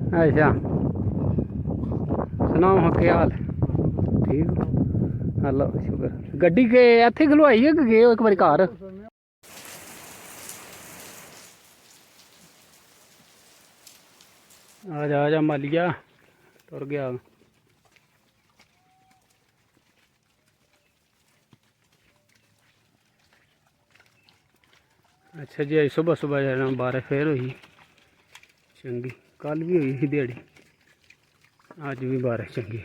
अच्छा सुनाओ हाँ क्या हाल है? ठीक हेलो शुक्र गड्डी के इत्थे खलवाई है कि गए हो एक बारी घर आ जा मालिया तुर गया अच्छा जी अज सुबह सुबह जाना बारिश फिर हुई चंगी कल भी हुई थी दिहाड़ी अज भी बारिश चंगी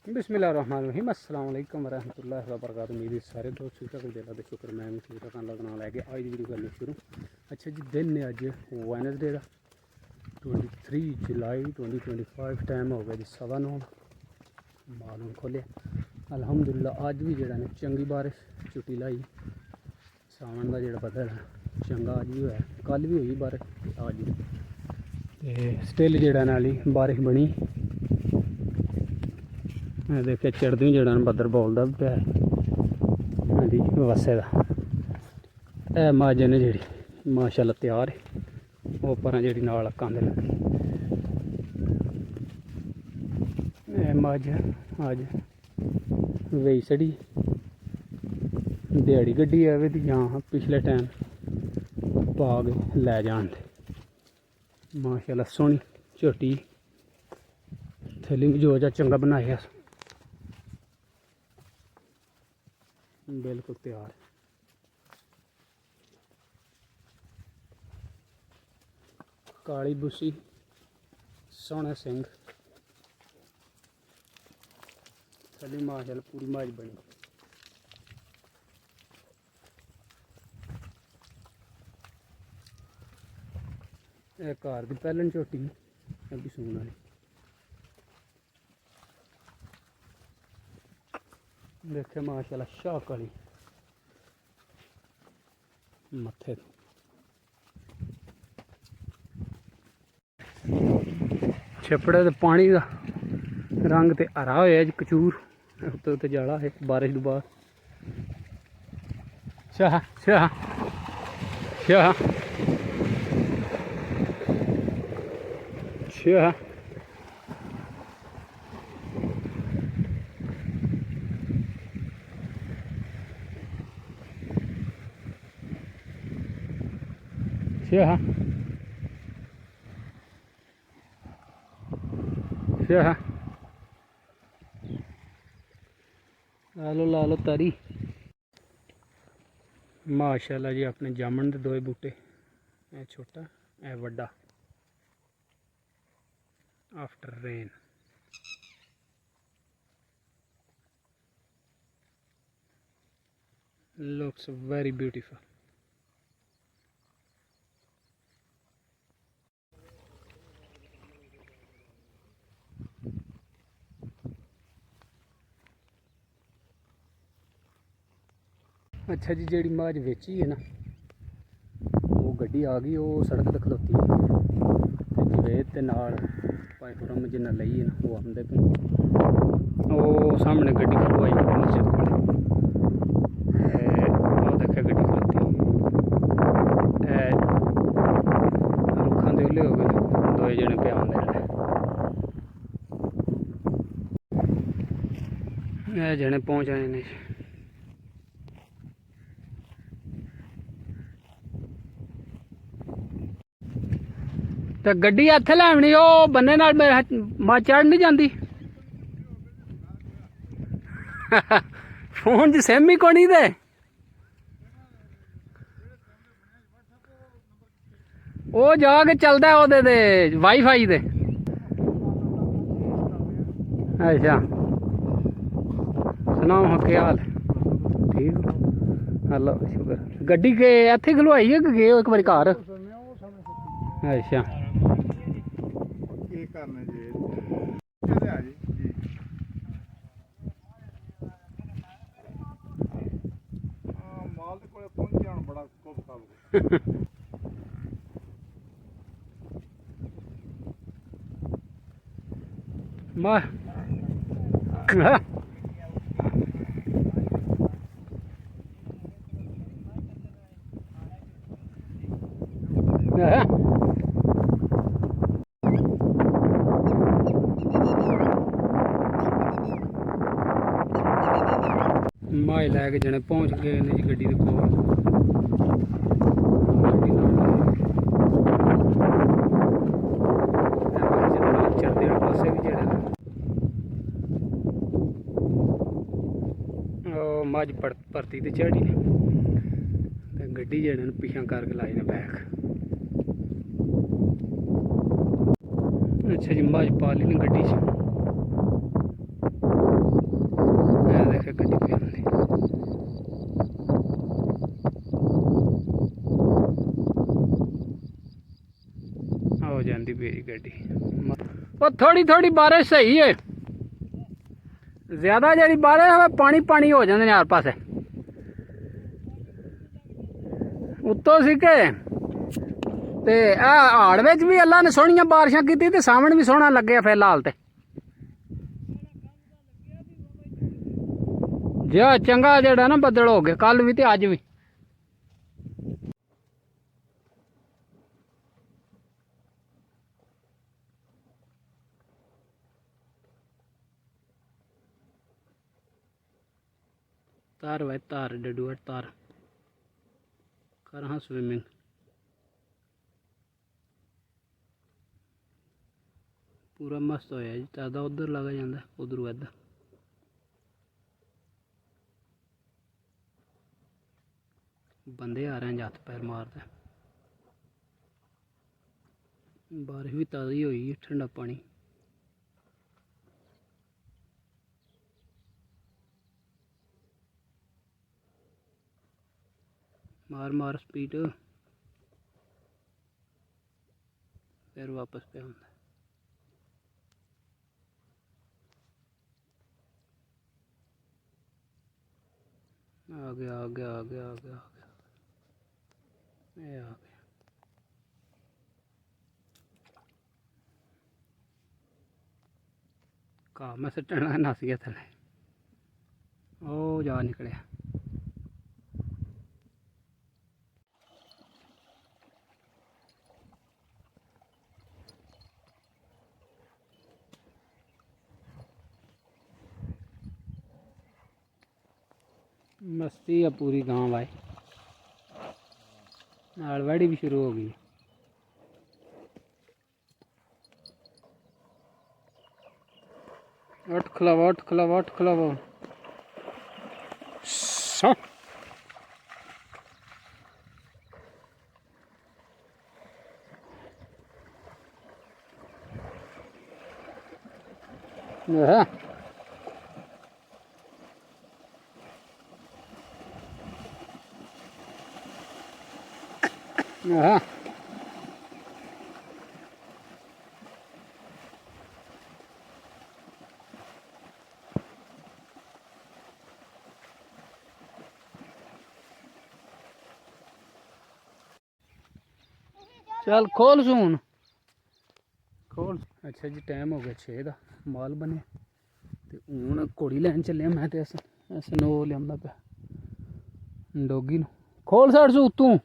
बिस्मिल्लाहिर्रहमानिर्रहीम अस्सलाम वालेकुम वरहमतुल्लाहि वबरकातुहू मेरे सारे दोस्त ठीक ठाक दिल के शुक्र मैं भी ठीक ठाक लगना लैके अज की वीडियो करनी शुरू अच्छा जी दिन है अज वैनसडे का 23 जुलाई 2025 टाइम हो गया जी 9:15 मालूम खोलिया अलहमदुलिल्लाह अज भी जरा ने चंगी बारिश छुट्टी लाई सावन का जो बदल है चंगा अज भी होया कल भी हुई बारिश अज भी स्टिल जड़ा नाली बारिश बनी देखिए चढ़दी जड़ा बदर बोलता पे हाँ जी वसे का महाजन है जी माशाल्लाह तैयार है उपर जी नाल कंध लगी मज अज वही सड़ी दिहाड़ी गड्डी आवे तो जां पिछले टाइम पा के लै जान माशाल्लाह सोहनी झोटी थैली जो चंगा बनाया बिल्कुल तैयार काली बुसी सोहने सिंह थली माशाल्लाह पूरी माज बनी घर की पहलन झोटी अभी सून वाली देखे माशाल्लाह शाह काली मत्थे छपड़े तो पानी का रंग तो हरा होया जी कचूर उत्ते जाड़ा है बारिश तो बाद शाह शाह शाह शाह शाह शाह ला लो तारी माशाल्लाह जी अपने जामन के दो बूटे ए छोटा ए वड्डा after rain looks very beautiful अच्छा जी जी माज बेची है ना वो गड्डी आ गई वो सड़क तक खलोती है जवेद के नाल पाइपुरम जिन्ना लई है ना वो आंदे पे वो सामने गड्डी खलवाई मस्जिद को देखे गड्डी खलोती रुखा दे उले हो गए दो जने पे आंदे जने पहुँच आए ने तो गड्डी इत्थे लैवनी ओ बन्ने नाल मां चढ़ नहीं जाती फोन च सिम ही कोनी दे ओ जाके चलदा ओदे दे वाईफाई दे अच्छा सुनाओ हाँ क्या हाल है? ठीक हेलो शुक्र गड्डी के इत्थे खलवाई है कि गए हो एक बारी घर अच्छा मां माए लैके जने पहुँच गए ने जी गड्डी दे कोल चलते पासे भी जेह्ड़े मज भरती ते झाड़ी ने ते गड्डी जेह्ड़े न पिछां करके लाई ने बैक। अच्छा जी मज पा ली ने गड्डी च देखे गड्डी पे आंदी हो जाती मेरी गड्डी। और थोड़ी थोड़ी बारिश सही है, ज्यादा जी बारिश है पानी पानी हो जाते हर पासे उत्तों सी के हाड़ विच भी अल्लाह ने सोहनिया बारिशां कीती ते सावन भी सोहना लगे फिलहाल ते जो चंगा जेड़ा ना बदल हो गया कल भी ते अज भी। तार भाई तार डडू तार कर हाँ स्विमिंग पूरा मस्त होया जी। ज्यादा उधर लगा जाता उधर इधर बंदे आ रहे हैं हथ पैर मारते। बारिश भी ताज़ी हुई है ठंडा पानी मार मार स्पीड फिर वापस पे आंदा। आ गया आ गया आ गया आ गया आ गया ये आ गया। कहा मैं सटना नस गया थले ओ जा निकलिया। मस्ती है पूरी गांव भाई नालवाड़ी भी शुरू हो गई। उठ खिलावा उठ खिलावा उठ खिलावा चल खोल सून खोल। अच्छा जी टाइम हो गया 6 का माल बने तो हूँ घोड़ी लैन चलिया मैं तो ऐसे नो लिया पे डोगी खोल साइड से उत्तू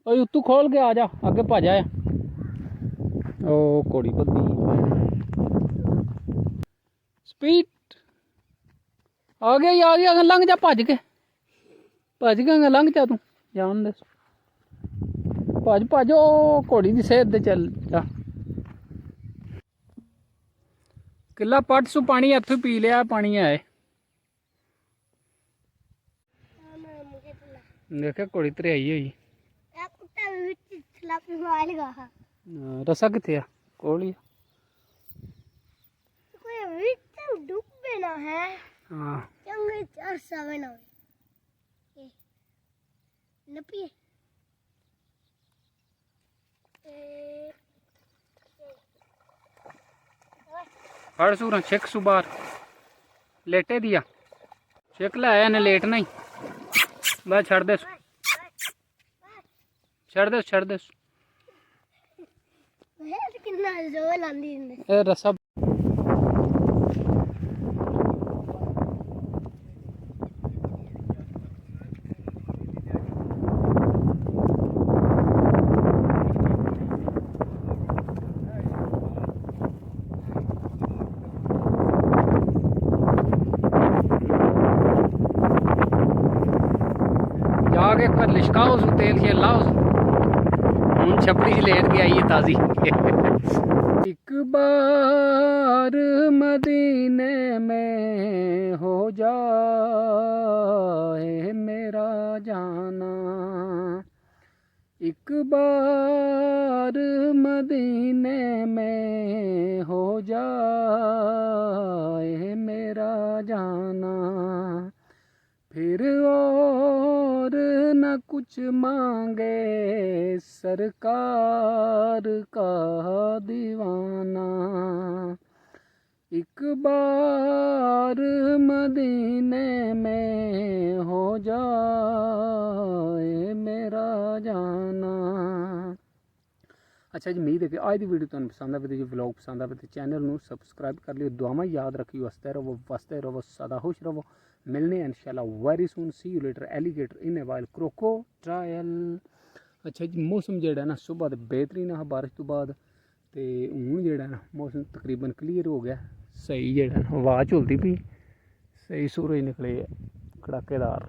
उत्तू खोल के आ जा अगे भज आया ओ घोड़ी बद्दी स्पीड आ गया लंघ जा भज के लंघ जा तू जान दे भज भज ओ घोड़ी की सेहत दे चल जा। किला पट सू पानी इत्थों पी लिया पानी है देखे घोड़ी धरियाई हुई रसा किथे कोल ही फड़ सूर छिक सू बार लेटे दिया छिक लाया ने लेट नहीं बस छड़ दे छड़ दे रसा चकाओ सू तेल शेल लाओ सू हूँ छपड़ी च लेट के आइए ताज़ी एक बार मदीने में हो जाए मेरा जाना एक बार मदीने में हो जाए मेरा जाना फिर और न कुछ मांगे सरकार का दीवाना एक बार मदीने में हो जाए मेरा जाना। अच्छा जी उम्मीद है कि आज की वीडियो तुहानू पसंद आए जो व्लॉग पसंद आए तो चैनल में सबसक्राइब कर लियो दुआवां याद रखियो हसते रहो सदा खुश रहो मिलने इंशाल्लाह very soon see you later alligator in a while crocodile. अच्छा जी मौसम जेड़ा ना सुबह तो बेहतरीन है बारिश तो बाद तो हूँ जेड़ा ना मौसम तकरीबन क्लीयर हो गया सही जेड़ा हवा झुलदी पई सही सूरज निकले कड़ाकेदार।